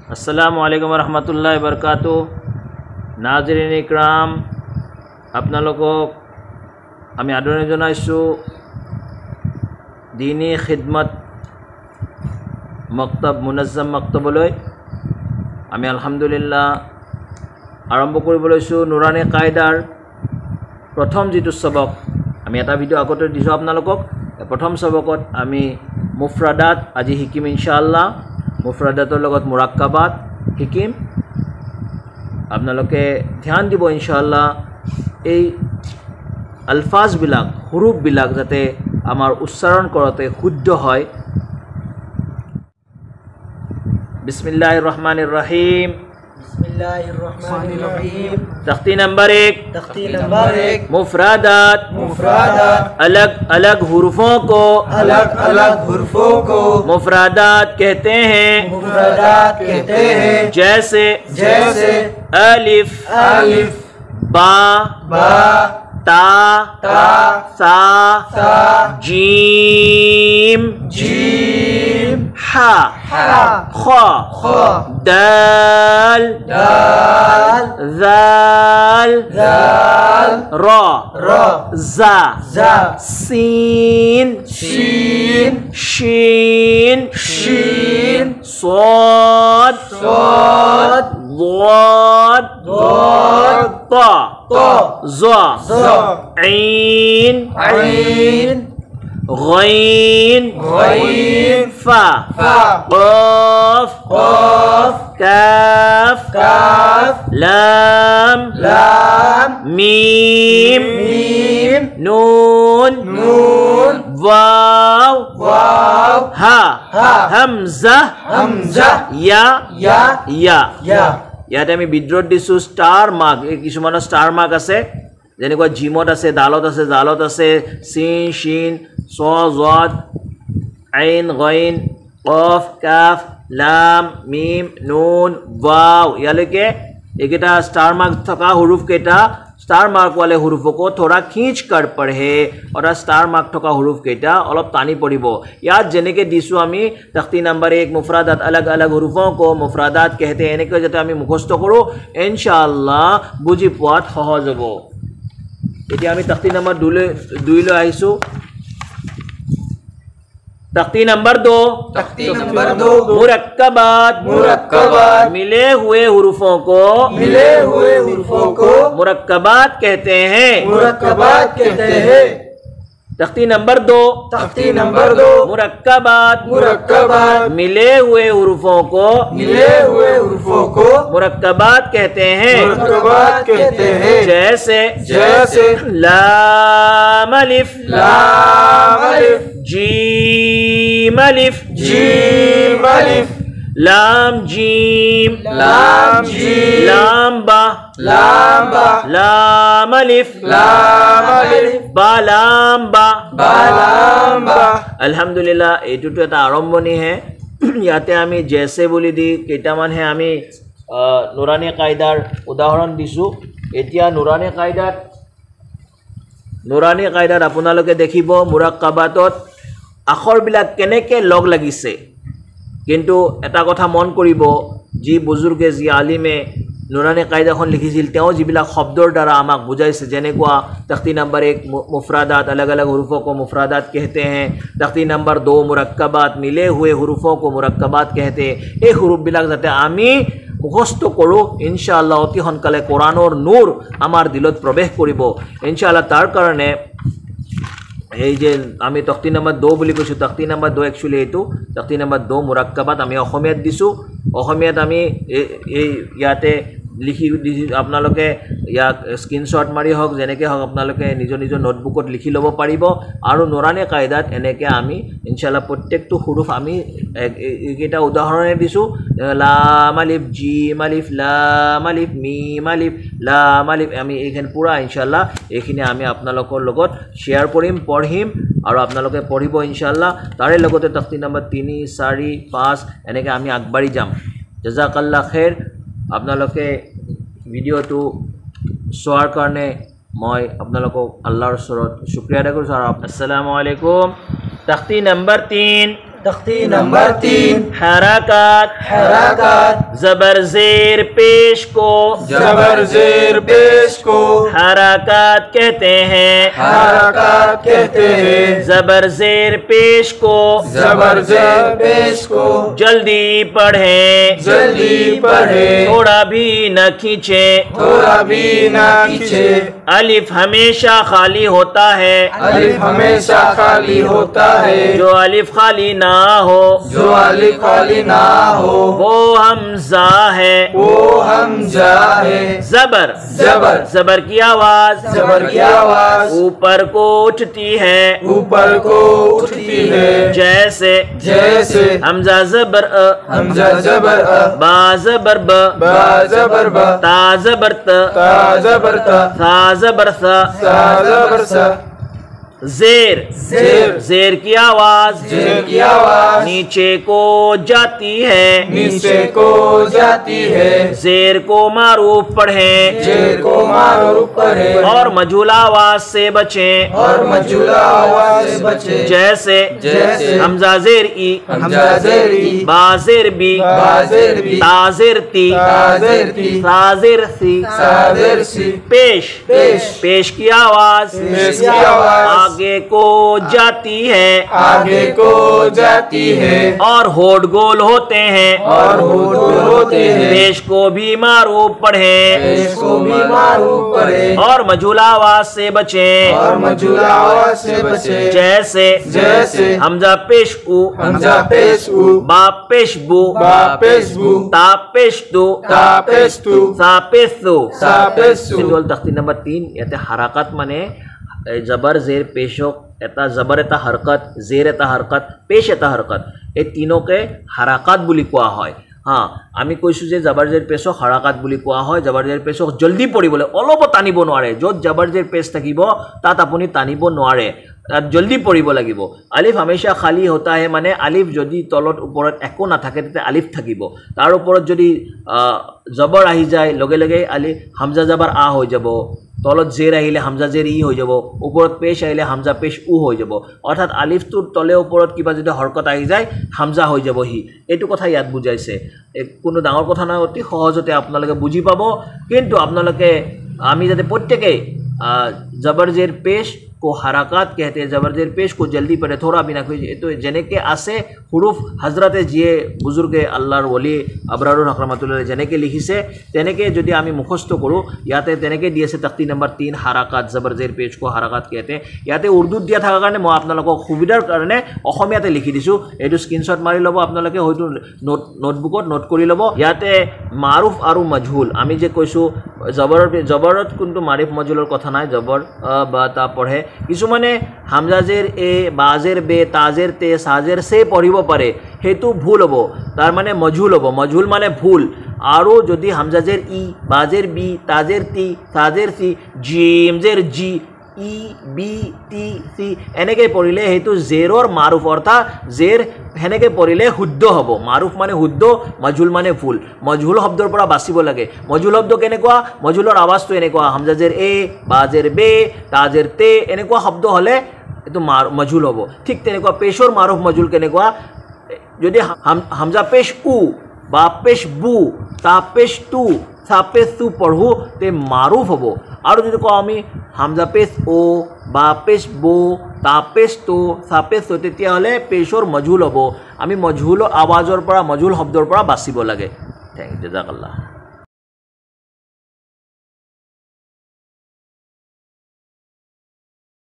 अस्सलामु अलैकुम रहमतुल्लाहि वबरकातुहू। नाज़रीन इकराम, আপোনালোকক আমি আদৰণি জনাইছোঁ দীনী খিদমত মক্তব মুনাজ্জম মক্তবলৈ। আমি আলহামদুলিল্লাহ আৰম্ভ কৰিব লৈছোঁ নুৰানী কায়দাৰ প্ৰথম যিটো সবক। আমি এটা ভিডিঅ' আগতে দিছোঁ আপোনালোকক। প্ৰথম সবকত আমি মুফৰাদাত আজি শিকিম ইনশাআল্লাহ। মুফৰাদাতৰ লগত মুৰাক্কাবাত শিকিম। আপোনালোকে ধ্যান দিব ইনশাআল্লাহ এই আলফাজবিলাক হুৰুফবিলাক যাতে আমাৰ উচ্চাৰণ কৰোঁতে শুদ্ধ হয়। বিসমিল্লাহিৰ ৰহমানিৰ ৰহিম। तख्ती नंबर एक मुफरादात अलग अलग हुरूफों को मुफरादात कहते हैं। जैसे अलिफ बा ता सा जीम हा खा दाल ज़ाल रा ज़ा सीन शीन صاد ضاد طا ظا عين غين فا قاف كاف لام ميم نون واو ها همزة या ইয়াতে আমি বিদ্রোহ দিছো স্টার মার্ক। এই কিছুমানৰ স্টাৰ মাৰ্ক আছে, যেনেকুৱা জিমত আছে, দালত আছে, জালত আছে, সিন শিন স জদ আইন গইন কফ কাফ লাম মিম নুন वाव। ইয়ালৈকে এইকেইটা স্টার মার্ক থকা হুৰুফ কেইটা स्टार मार्क वाले हुरूफों को थोड़ा खींच कर पढ़े और स्टार मार्क थका हुरूफ केटा अलग तानी पड़िब। याद जेने के दिसु आमी तख्ती नंबर एक मुफरादात अलग अलग हुरूफों को मुफरादात कहते हैं। एनेके जाते आमी मुखस्त करो इंशाअल्लाह बुझी पोৱাত সহজ হ'ব। এতিয়া আমি तख्ती नंबर 2 লৈ আহিছো। तख्ती नंबर 2 मुरक्कबात मिले हुए हुरूफों को मुरक्कबात कहते हैं। तख्ती नंबर 2 मुरक्कबात मिले हुए हुरूफों को मुरक्कबात कहते हैं। जैसे लाम अलिफ जीम अलिफ लाम जीम लाम बा लाम अलिफ बा लाम बा। अल्हम्दुलिल्लाह এইটোটো এটা আৰম্ভণি হে। ইয়াতে আমি জেসে বুলি দি কেইটামানহে আমি নুৰানী কায়দাৰ উদাহৰণ দিছো। এতিয়া নুৰানী কায়দাত আপোনালোকে দেখিব মুৰাক্কাবাতত আখৰবিলাক কেনেকৈ লগ লাগিছে। কিন্তু এটা কথা মন কৰিব, যি বুজুৰ্গে যি আলিমে নুৰানী কায়দাখন লিখিছিল তেওঁ যিবিলাক শব্দৰ দ্বাৰা আমাক বুজাইছে, যেনেকুৱা तख्ती नंबर 1 मुफरादात अलग अलग हुरूफों को मुफरादात कहते हैं। तख्ती नंबर 2 मुरक्कबात मिले हुए हुरूफों को मुरक्कबात कहते हैं। এই হুৰুফবিলাক যাতে আমি মুখস্থ কৰোঁ ইনশাআল্লাহ অতি সোনকালে কোৰাণৰ নূৰ আমাৰ দিলত প্ৰৱেশ কৰিব ইনশাআল্লাহ। তাৰ কাৰণে এই যে আমি तख्ती नंबर 2 বুলি কৈছোঁ, तख्ती नंबर 2 একচুয়ালি এইটো तख्ती नंबर 2 মুৰাক্কাবাত আমি অসমীয়াত দিছোঁ। অসমীয়াত আমি এই ইয়াতে লিখি আপোনালোকে ইয়াক স্ক্ৰীনশ্বট মাৰি হওক যেনেকৈ হওক আপোনালোকে নিজৰ নোটবুকত লিখি ল'ব পাৰিব। আৰু নুৰানী কায়দাত এনেকৈ আমি ইনশাআল্লাহ প্ৰত্যেকটো হুৰুফ আমি এইকেইটা উদাহৰণে দিছোঁ। লাম আলিফ জিম আলিফ লাম আলিফ মিম আলিফ লাম আলিফ আমি এইখিনি পুৰা ইনশাআল্লাহ এইখিনি আমি আপোনালোকৰ লগত শ্বেয়াৰ কৰিম, পঢ়িম আৰু আপোনালোকে পঢ়িব ইনশাআল্লাহ। তাৰে লগতে तख्ती नंबर 3 4 5 এনেকৈ আমি আগবাঢ়ি যাম। জাযাকাল্লাহ খেৰ। আপোনালোকে ভিডিঅ'টো চোৱাৰ কাৰণে মই আপোনালোকক আল্লাহৰ ওচৰত শুক্ৰিয়া আদায় কৰিছোঁ। আৰু আসসালামু আলাইকুম। तख्ती नंबर 3 तख्ती नंबर 3 हरकत हरकत जबर जेर पेश को जबर जेर पेश को हरकत कहते हैं हरकत कहते हैं जबर जेर पेश को जबर जेर पेश को जल्दी पढ़े जल्दी पढ़े थोड़ा भी न खींचे थोड़ा भी ना खींचे अलिफ हमेशा खाली होता है अलिफ हमेशा खाली होता है जो अलिफ खाली ना हो जो अलिफ खाली ना हो वो हमजा है वो हमजा है जबर जबर जबर की आवाज जबर की आवाज ऊपर को उठती है ऊपर को उठती है जैसे जैसे हमजा जबर हमजा जबर बा जबर ब बा जबर ब ता जबर त ता जबर ता सा जबर सा सा जबर सा जेर जेर जेर की आवाज जेर की आवाज नीचे को जाती है नीचे को जाती है जेर को मारूफ पढ़े जेर को मारूफ पढ़े और मजूल आवाज से बचें और मजूला आवाज से बचे जैसे जैसे हमजा जेर ई हमजा जेर ई बाजेर बी बाजेर बी ताजेर ती ताजेर ती ताजेर सी साजेर सी पेश पेश पेश की आवाज पेश की आवाज आगे को जाती है आगे को जाती है और होठ गोल होते हैं और होठ होते हैं पेश को भी मारूफ पढ़े पेश को भी मारूफ पढ़े और मजूल आवाज से बचें और मजूला आवाज से बचे जैसे जैसे हमजा पेश उ हमजा पेश उ बा पेश बु बा पेश बु ता पेश तु ता पेश तु सा पेश तु सा पेश तु সিডুল তখতি নম্বৰ 3 ইয়াতে হাৰাকাত মানে জবৰ জেৰ পেশক এটা জবৰ এটা হৰকত জেৰ এটা হৰকত পেশ এটা হৰকত এই তিনকে হাৰাকাত বুলি কোৱা হয় हाँ आमी কৈছো যে জবৰ জেৰ পেশক হাৰাকাত বুলি কোৱা হয় জবৰ জেৰ পেশক জলদি পঢ়িবলৈ অলপ টানিব নোৱাৰে য'ত জবৰ জেৰ পেশ থাকিব তাত আপুনি টানিব নোৱাৰে জলদি পঢ়িব লাগিব আলিফ হমেশা খালি होता है মানে আলিফ যদি তলত ওপৰত একো না থাকে তেতে আলিফ থাকিব তাৰ ওপৰত যদি জবৰ আহি যায় লগে লগে আলি হামজা জবৰ আ হৈ যাব তলত জেৰ আহিলে হামজা জেৰ ই হৈ যাব ওপৰত পেশ আহিলে হামজা পেশ উ হৈ যাব অৰ্থাৎ আলিফটোৰ তলে ওপৰত কিবা যদি হৰকত আহি যায় হামজা হৈ যাব হি এটো কথা ইয়াত বুজাইছে কোনো ডাঙৰ কথা নহয় অতি সহজতে আপোনালোকে বুজি পাব কিন্তু আপোনালোকে আমি যাতে প্ৰত্যেকই জবৰ জেৰ পেশ को हरकत कहते हैं जबर जेर पेश को जल्दी पढ़े थोड़ा भी ना कोई तो जने के आसे हुरूफ हजरत जिए बुजुर्ग अल्लाहर वली अबरारुल हक रहमतुल्लाह जने के लिखिसे तेने के যদি আমি মুখস্থ করো ইয়াতে তেনেকে দিয়েছে তখতি নম্বৰ 3 হারাকাত জबर जेर पेश को हरकत कहते हैं ইয়াতে উর্দু দিয়া থাকা কাৰণে মই আপোনালোকক সুবিধাৰ কাৰণে অসমীয়াতে লিখি দিছো এটো স্ক্ৰিনশট মাৰি লব আপোনালোকে হয়তো নোটবুকত নোট কৰি লব ইয়াতে মাৰুফ আৰু মজহুল আমি যে কৈছো জবৰত কিন্তু মাৰিফ মজহুলৰ কথা নাই জবৰ বা তা পঢ়ে কিছুমানে হামজা জেৰ এ বাজেৰ বে তাজেৰ তে সাজেৰ সে পঢ়িব পাৰে হেতু ভুল হ'ব তাৰ মানে মজহুল হ'ব মজহুল মানে ভুল আৰু যদি হামজা জেৰ ই বাজেৰ বি তাজেৰ তি সাজেৰ সি জিম জেৰ জি ই বি টি সি এনেকে পঢ়িলে হেতু জেৰৰ মাৰুফ অৰ্থাৎ জেৰ হেনেকে পঢ়িলে শুদ্ধ হ'ব মাৰুফ মানে শুদ্ধ মজহুল মানে ভুল মজহুল শব্দৰ পৰা বাচিব লাগে মজহুল শব্দ কেনেকুৱা মজহুলৰ আৱাজটো এনেকুৱা হামজা জেৰ এ বাজেৰ বে তাজেৰ তে এনেকুৱা শব্দ হলে এটো মজহুল হ'ব ঠিক তেনেকুৱা পেশৰ মাৰুফ মজহুল কেনেকুৱা যদি হামজা পেশ উ বা পেশ বু তা পেশ তু সা পেশ তু পঢ়ো তে মারুফ হ'ব আৰু যদি কওঁ আমি হামজা পেশ ও বা পেশ বো তা পেশ তো সা পেশ তো তেতিয়াহ'লে পেশৰ মজহুল হ'ব আমি মজহুল আৱাজৰ পৰা মজহুল শব্দৰ পৰা বাচিব লাগে থ্যাংক ইউ জাজাকাল্লাহ